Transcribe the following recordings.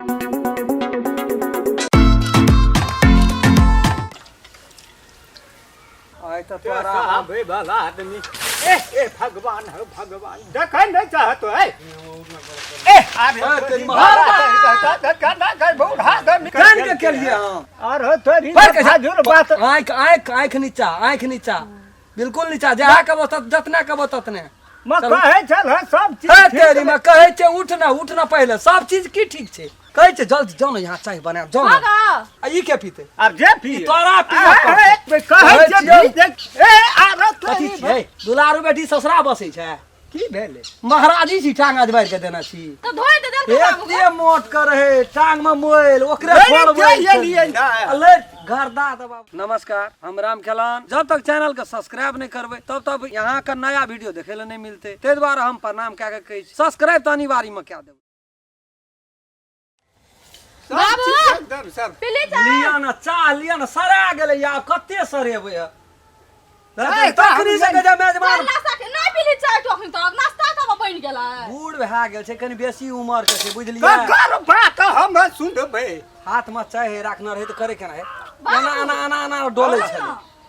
आय तो तोरा भाई भला आदमी ए भगवान है भगवान देखै नहीं चाहतो है ए अरे तेरी महाराज ना कर बूढ़ा दम जान के लिए हां और तोरी झूर बात आंख नीचा बिल्कुल नीचा जहाँ कबो जतना कबो ततने मैं कहे चल सब चीज है तेरी मैं कहे छे उठ ना पहले सब चीज की ठीक छे कहे छे जल्दी जाओ ना यहाँ चाय बना जाओ ना आ ई के पीते अब जे पी तोरा पी कहे छे देख ए आरो कथी छे दुलारू बेटी ससुरा बसै छे की भेले महाराजी छी टांग अजबार के देना छी तो धोए दे देल एते मोट कर है टांग में मोइल ओकरे फोड़बै ये लिए ना अले घरदा दबा। नमस्कार, हम राम खेलान। जब तक चैनल के सब्सक्राइब नहीं करबे तब तक यहाँ का नया वीडियो देखे ले नहीं मिलते। ते द्वारा हम प्रणाम क्या कहे सब्सक्राइब तो अनिवार्य में क्या देब। बाबू पीली चाय लिया ना चाह लिया ना सरा गेले या कते सरेबे तखनी से के मेजबान नाश्ता के नहीं पीली चाय तो अखन तक नाश्ता का बन गेला बूढ़ भए गेल छै कनी बेसी उम्र के छै बुझलियै कर बात हम सुनबे हाथ में चाय राखना रहे तो करे केना है आना डोले छै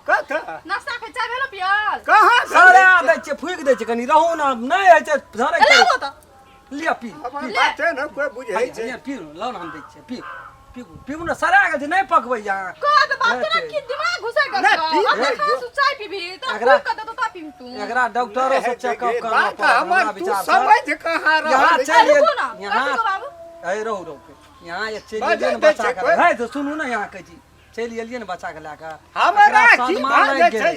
कथा नाश्ता के चाय भेलो पियल कहां सरा दै छै फूक दै छै कनी रहू ना नहीं है छै धरे ले वो तो लिया पी बात है ना कोई बुझै छै पी लो ना हम दै छै पी पीऊ ना सरा गेल छै नहीं पकबै यहाँ का तो बात ना की दिमाग घुसे गेल अपना खास चाय पीबी तो फूल कर दे तो ता पीम तू एकरा डॉक्टरो से चेकअप करना बात हमर तू समझ कहां रह यहाँ चलिए यहाँ बाबू ए रहू यहाँ ये चलिए ने बच्चा के है तो सुनू ना यहाँ कहै छी चलि एलिए ने बच्चा के लेके हमरा की बात छै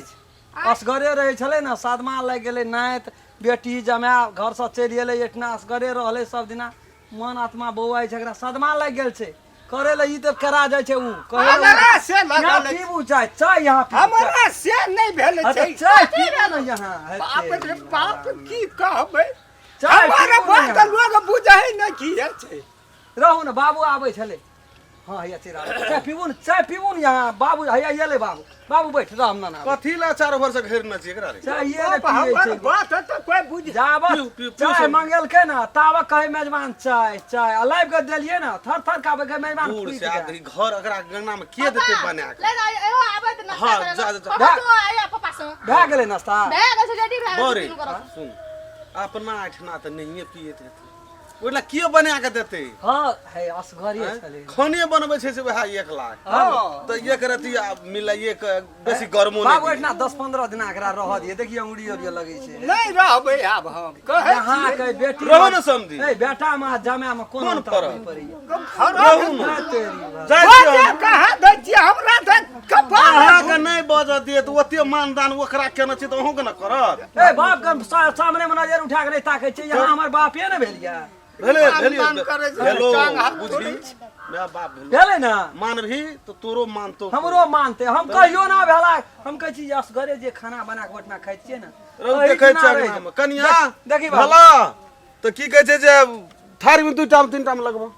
असगरे रहे छले ना सादमा लाग गेले नाइत बेटी जमाय घर से चलि एले इतना असगरे रहले सब दिना मन आत्मा बौआइ छै एकरा सदमा लाग गेल छै करे ले ई त करा जाय छै उ कहे हमरा से लगल पीबू चाय यहाँ पी हमरा से नहीं भेल छै चाय पीबे ना यहाँ बाप रे बाप की कहबै चाय हमारा बात लोग बुझै नहीं की छै रहू ना बाबू आबै छले हां हैया चिरा चाय पीबू न यहाँ बाबू हैया एले बाबू बैठ राम ना कथी ला 4 वर्ष से घेरना छै एकरा रे चाहिए ने पिए छै बात तो कोई बुझ जाब चाय मांगल के ना ताव कहे मेजबान चाय अलाइव कर देलिए ना थर काबे के मेजबान दूर से आदमी घर एकरा गंगना में के देते बना के ले एहो आबे त नाश्ता हां जा तो आया पापा से भए गेलै नाश्ता भए गेल छै रेडी भए बोरे गेल सुन अपना आठना त नहीं पिए थे ओला कियो बना के देते हां है असगरी छले खाने बनबै छै से वह 1 लाख हां तो एक रति मिलाइए के बेसी गरमो बाबू नहीं इतना 10-15 दिन एकरा रह दिए देखिए अंगुरी और लगे छै नहीं रहबै आब हम कहे यहाँ के बेटी रहो न समझी ए बेटा में जमा में कोन फरक पड़ी रहू न तेरी जाय कहां दै छी हमरा त कपाल अहाँ के नहीं बज दिए त ओते मानदान ओकरा केना छै त अहू के न करब ए बाप के सामने में नजर उठा के नहीं ताकै छै यहाँ हमर बापे ने भेलिया भेले मानदान करे छै, हेलो टांग हाथ बुझी तोड़ै मेरा बाप भेलो भेलै ना मान भी तो तोरो मानतो हमरो मानते हम कहियो ना भेला हम कहै छी असगरे जे खाना बना के ओठना खाइ छियै ना रौ देखै छै हम कनिया देखी बाबू। भला तो की कहै छै जे थारी में 2 टाइम 3 टाइम लगबो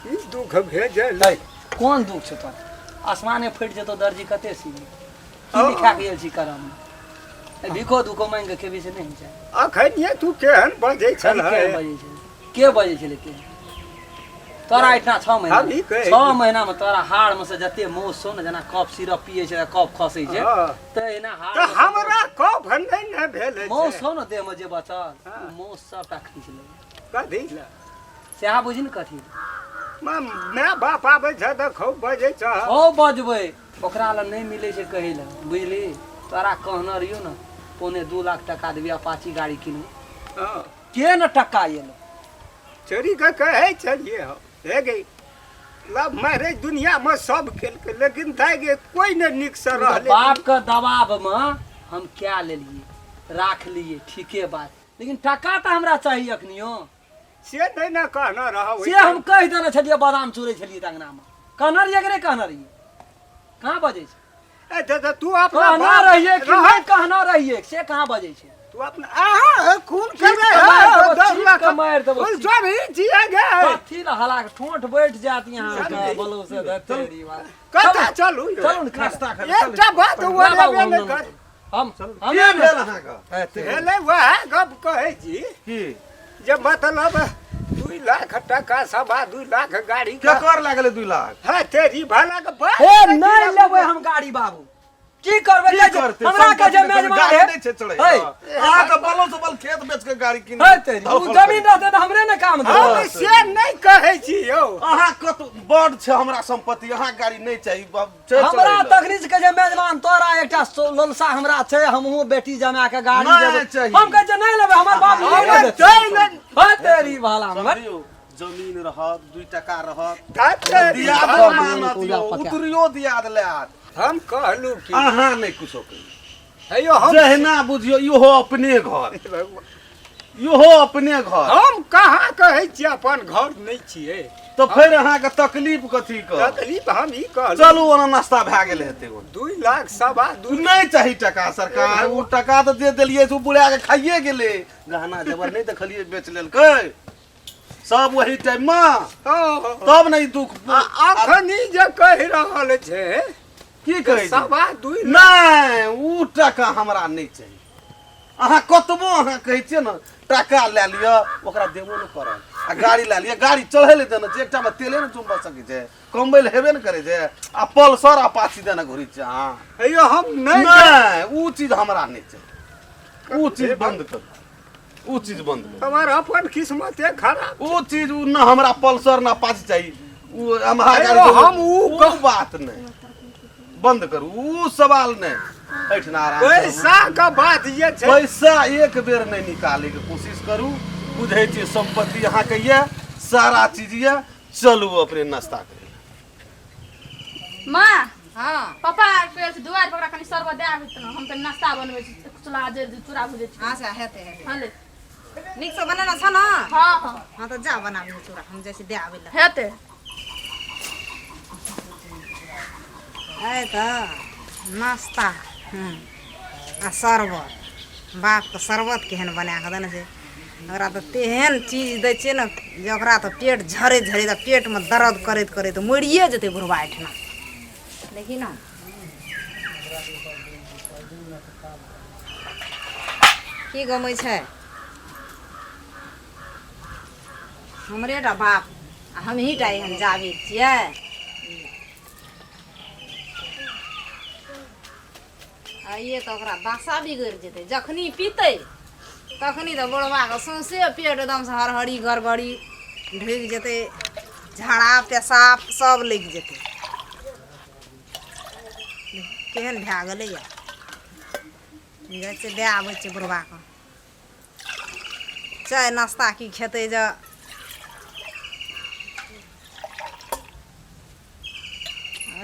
ई दुख भेजल कोन दुख छै तोर आसमाने फट जेतो दर्जी कते सीनी की लिखा के आयल छी करम भिखो दुखो मांग के केबी से नहीं छै अखन ये तू केहन बजै छल के बजे छले के तोरा इतना 6 महीना हम ई कहै 6 महीना में तोरा हाड़ में से जते मौस सो न जना कफ सिरप पिए छै कफ खसै छै त एना हाड़ तो हमरा कफ नहीं न भेल मौस हो न देह में जे बचल मौस सबटा खींच ले कथी से अहाँ बुझी न कथी मैं बाप आबै छ त खूब बजै छ ओ बजबै ओकरा ल नहीं मिले छै कहै ल बुझली तोरा कहना रहियो न 1.5 लाख टका देबी अपाची गाड़ी किनु के न टका एलो चोरी के कहै छलिए हो हे गई लव मैरिज दुनिया में सब खेल के लेकिन दाई गे कोई न निक से रहले बाप के दबाव में हम क्या लेलिए राख लिए ठीके बात लेकिन टका तो हमरा चाहिए अखनियो से नहीं न कहना रहो से हम कह देने छलिए बादाम चूरै छलिए अंगना में कहना रहिए कि नहीं कहना रहिए कहाँ बजे छै ए तू अपना कहना रहिए कि नहीं कहना रहिए से कहाँ बजे छै तू अपना आहा खून करे का मार देबो फुल सब ही जिया गे कथी ल हला के ठोंठ बैठ जात यहां का बोलो से धतेरी बात कथा चलू चलू न नाश्ता कर एकटा बात वो लेबे न कर हम के भेल अहाँ का हेले वह गप कहै छी की जे मतलब 2 लाख टका 2.5 लाख गाड़ी क्या का कर लागले 2 लाख है तेरी भला के बस हे नहीं लेबै हम गाड़ी बाबू की करबै की जे करते हमरा के जे मेजबान गाड़ी है नहीं छे चढ़े है आ तो बलो से बल खेत बेच के गाड़ी किन है तेरी उ जमीन रहते त हमरे ने काम हम दे से नहीं कहै छी यौ अहाँ कत बड़ छे हमरा संपत्ति अहाँ गाड़ी नहीं चाहिए चल हमरा तकरीज के जे मेजबान तोरा एकटा लोलसा हमरा छै हमहू बेटी जमा के गाड़ी नहीं देबै चाहिए। हम कह जे नहीं लेबै हमर बाप नहीं हम देतै जय नहीं है तेरी भाला में समझियो जमीन रहत 2 टका रहत तेरी दियादो भला। मानत यो उतरियो दियाद लेत हम कहलू कि अहाँ नहीं कुछो कही हेयो हम जहिना बुझियो इहो अपने घर इहो अपने घर हम कहाँ कहै छी अपन घर नहीं छिए तो फिर अहाँ के तकलीफ कथी क तकलीफ हम ई कहलू चलू ओना नाश्ता भए गेल हेतै ओ 2 लाख 2.5 नहीं चाहिए टका सरकार वो टका तो दे दिलिए से बुढ़ा के खाइए गेले गहना जेवर नहीं देखलिए बेच लेलकै सब वही टाइम में तब नहीं दुख अखनी जे कहि रहल छै की कहै छी? 2.5 नहीं उ टका हमरा नहीं चाहिए अहाँ कतबो अहाँ कहै छियै न टका ले लिअ ओकरा देबो न करब आ गाड़ी ले लिअ गाड़ी चढ़ै ले देना छै एकटा में तेले न चुंबा सकै छै कमबै ले हेबे न करे छै आ पल्सर अपाची देना घुरी छै अहाँ हेयो हम नहीं नहीं उ चीज हमरा नहीं चाहिए उ चीज बंद कर उ चीज बंद कर हमार अपन किस्मत है खराब उ चीज उ न हमरा पल्सर न अपाची चाहिए उ हमरा अरे गाड़ी हम उ बात नहीं बंद करू उ सवाल नहीं ऐठना आराम से पैसा का बात ये छै पैसा एक बेर नहीं निकाले के कोशिश करू बुझे छी संपत्ति अहाँ के ये सारा चीज ये चलू अपने नाश्ता करे माँ हाँ पापा पेड़ से दुआर पर कनी शरबत दे आबि त हम त नाश्ता बनबै छी चूल्हा जे चूरा भुजै छी अच्छा हेते हेते हां ले नीक से बनाना छ न हां हां हाँ तो जा बनाबी चूड़ा हम जैसे दे आबे ला हेते है तो नाश्ता आ शरबत बाप तो शरबत केहन बना के देने छै ओकरा तो तेहन चीज दै छै न जे ओकरा तो पेट झरे झरे तो पेट में दर्द करैत करैत मरिए जेतै बुढ़वा एठना देखी न की गमै छै हमरे टा बाप आ हमही टा एहन जाबे छियै आइए तो ओकरा दशा बिगड़ि जेतै जखनी पीतै तखनी तो बुढ़वा के सौंसे पेट एकदम से हरहरी गड़बड़ी ढुकि जेतै झाड़ा पेशाब सब लागि जेतै केहन भए गेलै या जाइ छै दए आबै छै बुढ़वा के चाय नाश्ता की खेतै जे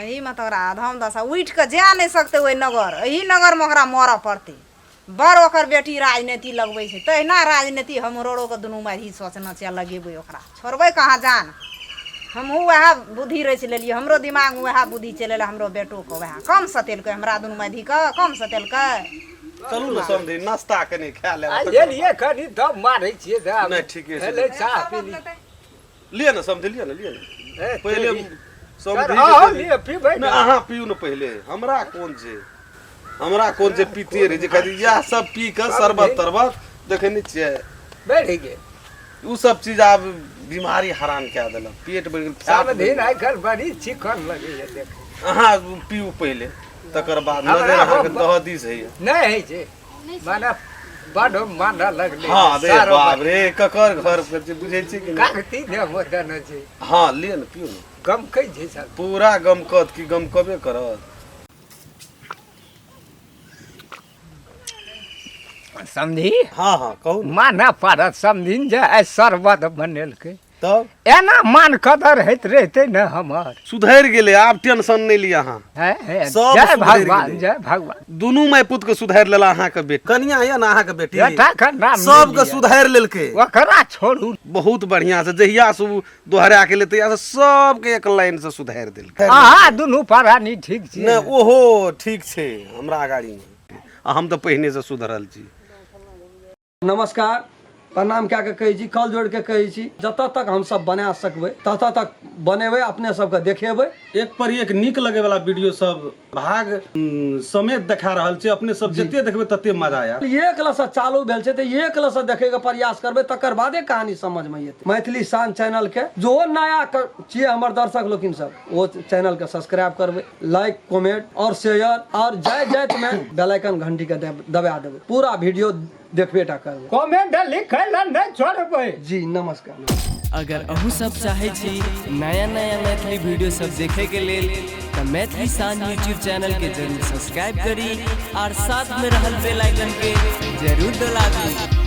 एही में तो ओकरा अधम दशा उठि के जा नहीं सकते ओहि नगर एही नगर में ओकरा मरऽ पड़तै बड़ ओकर बेटी राजनीति लगबै छै तहिना राजनीति हमरो के दुनू में ही सोचना छै लगेबै ओकरा छोड़बै कहाँ जान हमहूँ वएह बुद्धि रचि लेलियै हमरो दिमाग में वएह बुद्धि चलि एलै हमरो बेटोके वएह कम सतेलकै हमरा दुनू में के कम सतेलकै चलू न समझी नाश्ता कनी खा ले एलिए कनी दम मारै छियै दम नहीं ठीके छै ले चाह पी ली लिए न समझ लिए न पहले समझी हां लिए पीबै न अहाँ पियू न पहले हमरा कोन जे पीते रे जे कदी या सब पी के शरबत तरबत देखै छियै बैठ गे उ सब चीज आब बीमारी हरान कए देलक पेट बढ़ि गेल सब दिन आइ काल्हि बड़ी चिकन लगे है देख अहाँ पीऊ पहले तकर बाद नजर अहाँ के दहदी छै नहीं है जे माने बड़ माना लगले हां रे बाप रे ककर घर पर जे बुझै छी कि कागती ने मदन छै हां ले न पियू न गम कै छै सब पूरा गम कत की गम कबे करत समझी हां हां कहू न माना पड़त समझिन जे आइ शरबत बनेलकै तब एना मान कदर होइत रहते न हमर सुधर गेले आब टेंशन नहीं लिया अहाँ सब जय सुधरि भगवान गेलै। जय भगवान दुनू माय पुत के सुधार लेला अहाँ के बेटी कनिया ये ना अहाँ के बेटी बेटा के नाम सब के सुधार लेलकै ओकरा छोड़ू बहुत बढ़िया से जहिया से उ दोहरा के ले तहिया से सब के एक लाइन से सुधार देलकै अहाँ दुनू प्राणी ठीक छी ने ओहो ठीक छै हमरा गाड़ी में आ हम तो पहिने से सुधरल छी नमस्कार प्रणाम कए के कहै छी, कल जोड़ के कहै छी, जतऽ तक हम सब बना सकबै ततऽ तक बनेबै, अपने सबके देखेबै। एक पर एक नीक लगे वाला वीडियो सब भाग समेत देखा रहल छै, अपने सब जते देखबै तते मजा आयत। एक लसँ चालू भेल छै तऽ एक लसँ देखैके प्रयास करबै, तकर बादे कहानी समझमे एतै। मैथिली शान चैनल के जो नया छियै हमर दर्शक लोकिन सब, वो चैनल के सब्सक्राइब करबै, लाइक कमेंट और शेयर और जाइत में बेल आइकन घंटी के दबा देबै, पूरा वीडियो देखबेटा करबै। कमेंट लिखै ला नहीं छोड़बै। जी नमस्कार। अगर अहू सब चाहे छी नया नया मैथिली वीडियो सब देखे के लेल तो मैथिली शान यूट्यूब चैनल के जरूर सब्सक्राइब करी और साथ में रहल बेल आइकन के जरूर दबा दी।